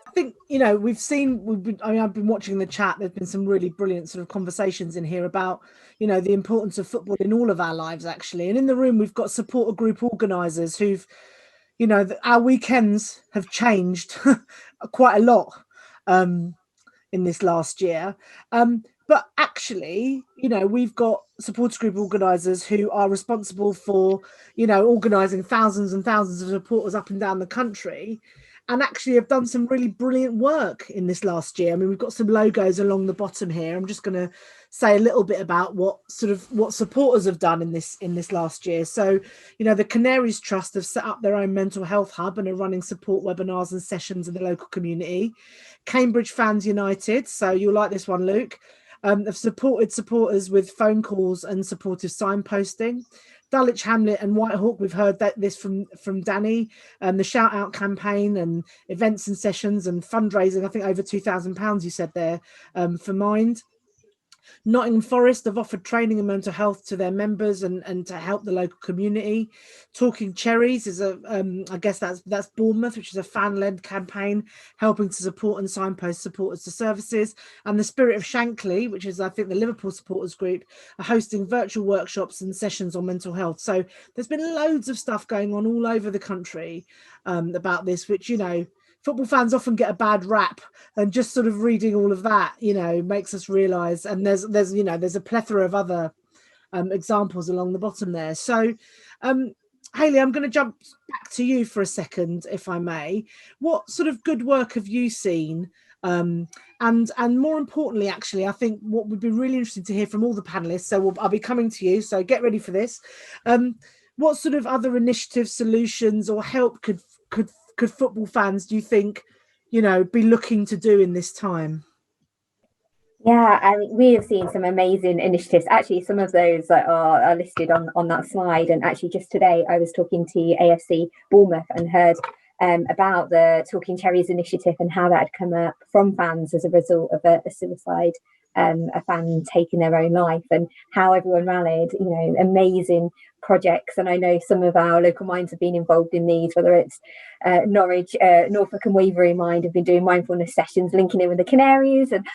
I think, I've been watching the chat. There's been some really brilliant sort of conversations in here about, the importance of football in all of our lives, actually. And in the room, we've got supporter group organisers who've, our weekends have changed quite a lot in this last year. But actually, we've got supporters group organisers who are responsible for, organising thousands and thousands of supporters up and down the country, and actually have done some really brilliant work in this last year. I mean, we've got some logos along the bottom here. I'm just going to say a little bit about what supporters have done in this last year. So, the Canaries Trust have set up their own mental health hub and are running support webinars and sessions in the local community. Cambridge Fans United, so you'll like this one, Luke, have supported supporters with phone calls and supportive signposting. Dulwich Hamlet and Whitehawk, we've heard this from Danny, the shout out campaign and events and sessions and fundraising. I think over £2,000 you said there for Mind. Nottingham Forest have offered training in mental health to their members and to help the local community. Talking Cherries is I guess that's Bournemouth, which is a fan-led campaign helping to support and signpost supporters to services. And the Spirit of Shankly, which is I think the Liverpool supporters group, are hosting virtual workshops and sessions on mental health. So there's been loads of stuff going on all over the country about this, which football fans often get a bad rap, and just sort of reading all of that, makes us realise. And there's a plethora of other examples along the bottom there. So, Hayley, I'm going to jump back to you for a second, if I may. What sort of good work have you seen? And more importantly, actually, I think what would be really interesting to hear from all the panelists. So I'll be coming to you. So get ready for this. What sort of other initiatives, solutions, or help could football fans, do you think, be looking to do in this time? Yeah, I mean, we have seen some amazing initiatives. Actually, some of those are listed on that slide. And actually, just today, I was talking to AFC Bournemouth and heard about the Talking Cherries initiative and how that had come up from fans as a result of a suicide, a fan taking their own life, and how everyone rallied. Amazing projects. And I know some of our local minds have been involved in these, whether it's Norwich, Norfolk and Waverley Mind have been doing mindfulness sessions, linking in with the Canaries, and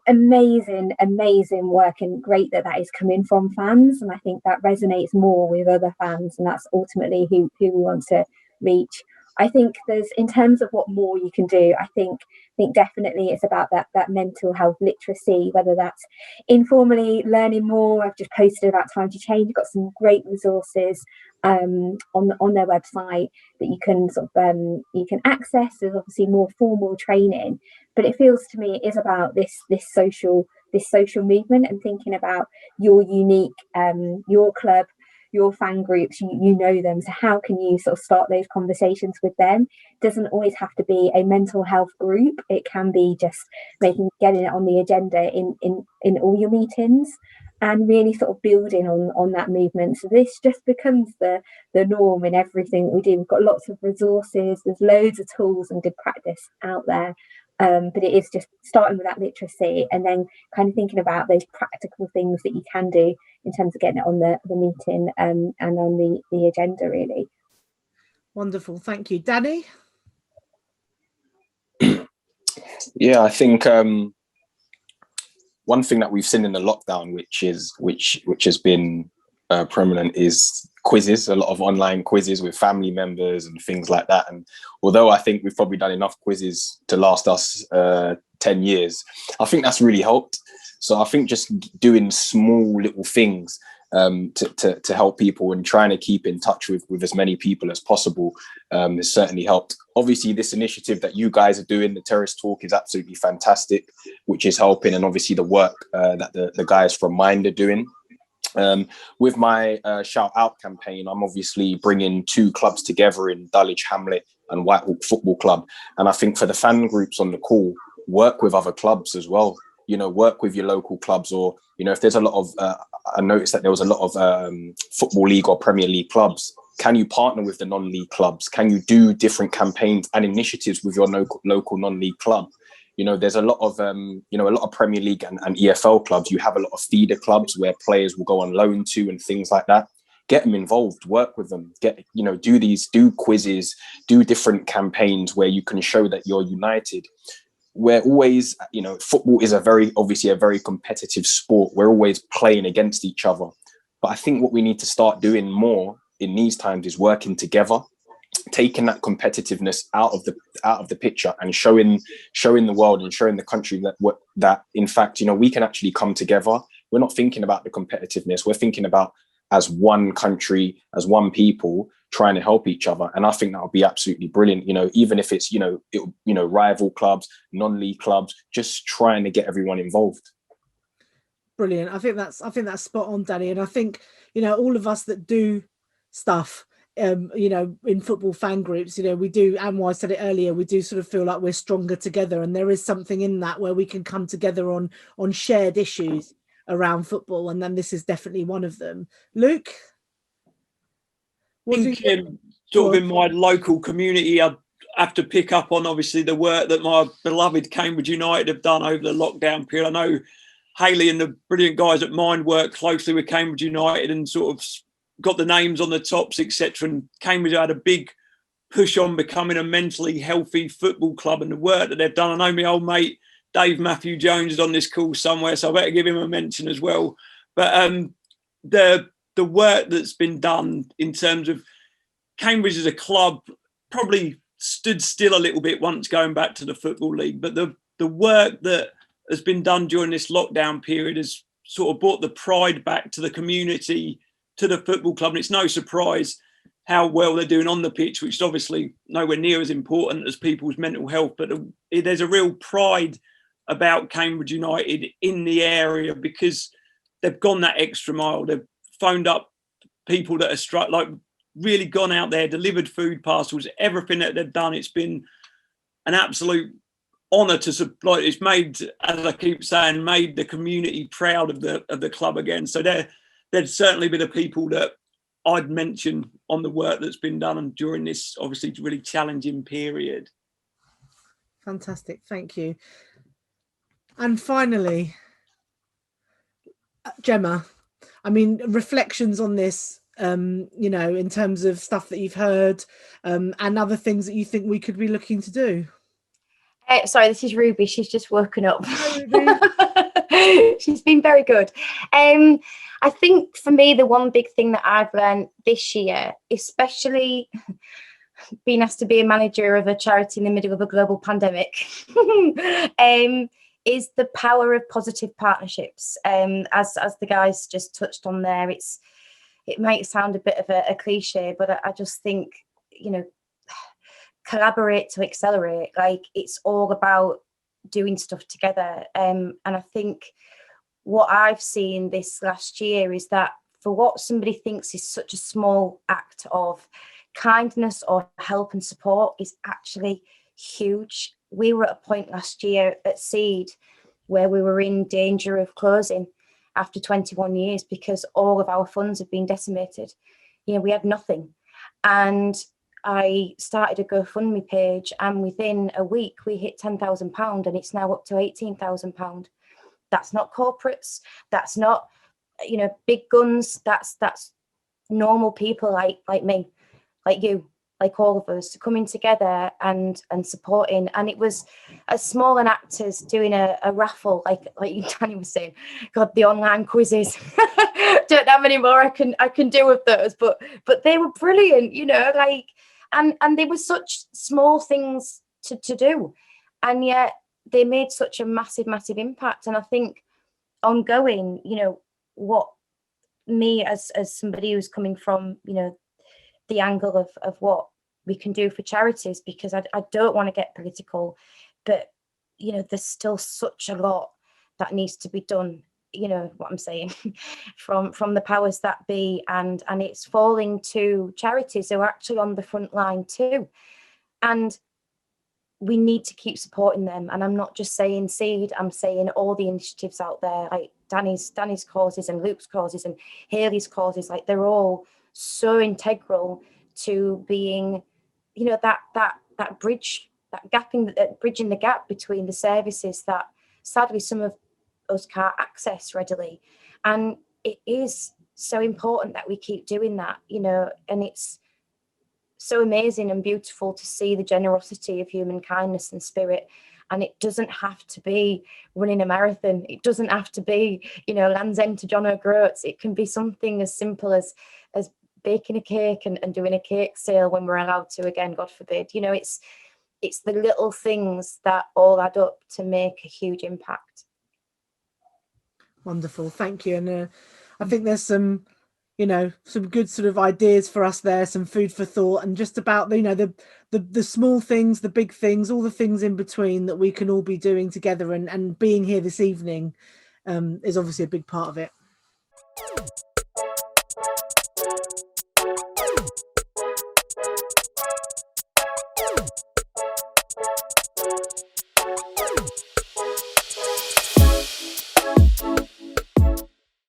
amazing work, and great that is coming from fans. And I think that resonates more with other fans, and that's ultimately who we want to reach. I think there's, in terms of what more you can do, I think definitely it's about that mental health literacy, whether that's informally learning more. I've just posted about Time to Change. You've got some great resources on their website that you can you can access. There's obviously more formal training, but it feels to me it is about this social movement, and thinking about your unique your club, your fan groups, you know them, so how can you sort of start those conversations with them? It doesn't always have to be a mental health group. It can be just getting it on the agenda in all your meetings, and really sort of building on that movement. So this just becomes the norm in everything that we do. We've got lots of resources, there's loads of tools and good practice out there. But it is just starting with that literacy, and then kind of thinking about those practical things that you can do in terms of getting it on the meeting and on the agenda, really. Wonderful, thank you. Danny? Yeah, I think one thing that we've seen in the lockdown, which has been prominent, is quizzes, a lot of online quizzes with family members and things like that. And although I think we've probably done enough quizzes to last us 10 years, I think that's really helped. So I think just doing small little things to help people and trying to keep in touch with as many people as possible has certainly helped. Obviously, this initiative that you guys are doing, the Terrace Talk, is absolutely fantastic, which is helping. And obviously the work that the guys from Mind are doing. With my shout out campaign, I'm obviously bringing two clubs together in Dulwich Hamlet and Whitehawk Football Club. And I think for the fan groups on the call, work with other clubs as well. Work with your local clubs, or, if there's a lot of, I noticed that there was a lot of Football League or Premier League clubs. Can you partner with the non-league clubs? Can you do different campaigns and initiatives with your local non-league club? There's a lot of Premier League and EFL clubs. You have a lot of feeder clubs where players will go on loan to and things like that. get them involved, work with them, do quizzes, do different campaigns where you can show that you're united. We're always, football is obviously a very competitive sport. We're always playing against each other. But I think what we need to start doing more in these times is working together, taking that competitiveness out of the picture, and showing the world and showing the country that in fact, we can actually come together. We're not thinking about the competitiveness. We're thinking about, as one country, as one people, trying to help each other. And I think that would be absolutely brilliant. Even if it's, rival clubs, non-league clubs, just trying to get everyone involved. Brilliant. I think that's spot on, Danny. And I think, all of us that do stuff, in football fan groups, we do, and I said it earlier, we do sort of feel like we're stronger together. And there is something in that where we can come together on shared issues around football. And then this is definitely one of them. Luke? Sort of in my local community, I have to pick up on obviously the work that my beloved Cambridge United have done over the lockdown period. I know Hayley and the brilliant guys at Mind work closely with Cambridge United and sort of got the names on the tops, etc. And Cambridge had a big push on becoming a mentally healthy football club, and the work that they've done. I know my old mate Dave Matthew Jones is on this call somewhere, so I better give him a mention as well. But the work that's been done in terms of Cambridge as a club probably stood still a little bit once going back to the Football League. But the work that has been done during this lockdown period has sort of brought the pride back to the community, to the football club. And it's no surprise how well they're doing on the pitch, which is obviously nowhere near as important as people's mental health. But there's a real pride about Cambridge United in the area because they've gone that extra mile. They've phoned up people that are really gone out there, delivered food parcels, everything that they've done. It's been an absolute honour to supply. It's made, as I keep saying, made the community proud of the club again. So they'd certainly be the people that I'd mention on the work that's been done during this obviously really challenging period. Fantastic, thank you. And finally, Gemma, I mean, reflections on this, in terms of stuff that you've heard, and other things that you think we could be looking to do. Sorry, this is Ruby. She's just woken up. Hi, Ruby. She's been very good. I think for me, the one big thing that I've learned this year, especially being asked to be a manager of a charity in the middle of a global pandemic, is the power of positive partnerships. As the guys just touched on there, it might sound a bit of a cliche, but I just think, collaborate to accelerate. Like, it's all about doing stuff together. And I think what I've seen this last year is that for what somebody thinks is such a small act of kindness or help and support is actually huge. We were at a point last year at SEED where we were in danger of closing after 21 years because all of our funds had been decimated. We had nothing. And I started a GoFundMe page, and within a week we hit £10,000, and it's now up to £18,000. That's not corporates. That's not, big guns. That's normal people like me, like you, like all of us, coming together and supporting. And it was as small an act as doing a raffle, like Danny was saying. God, the online quizzes. Don't have any more I can do with those, but they were brilliant, and they were such small things to do, and yet they made such a massive impact. And I think ongoing, what me as somebody who's coming from the angle of what we can do for charities, because I don't want to get political, but there's still such a lot that needs to be done, what I'm saying, from the powers that be, and it's falling to charities who are actually on the front line too, and we need to keep supporting them. And I'm not just saying SEED, I'm saying all the initiatives out there, like Danny's causes and Luke's causes and Hayley's causes. Like, they're all so integral to being, that bridge, bridging the gap between the services that sadly some of us can't access readily. And it is so important that we keep doing that, you know, and it's so amazing and beautiful to see the generosity of human kindness and spirit. And it doesn't have to be running a marathon. It doesn't have to be, you know, Land's End to John O'Groats. It can be something as simple as baking a cake and doing a cake sale when we're allowed to, again, God forbid. You know, it's the little things that all add up to make a huge impact. Wonderful, thank you. And I think there's some, you know, some good sort of ideas for us there, some food for thought, and just about, you know, the small things, the big things, all the things in between that we can all be doing together, and being here this evening is obviously a big part of it.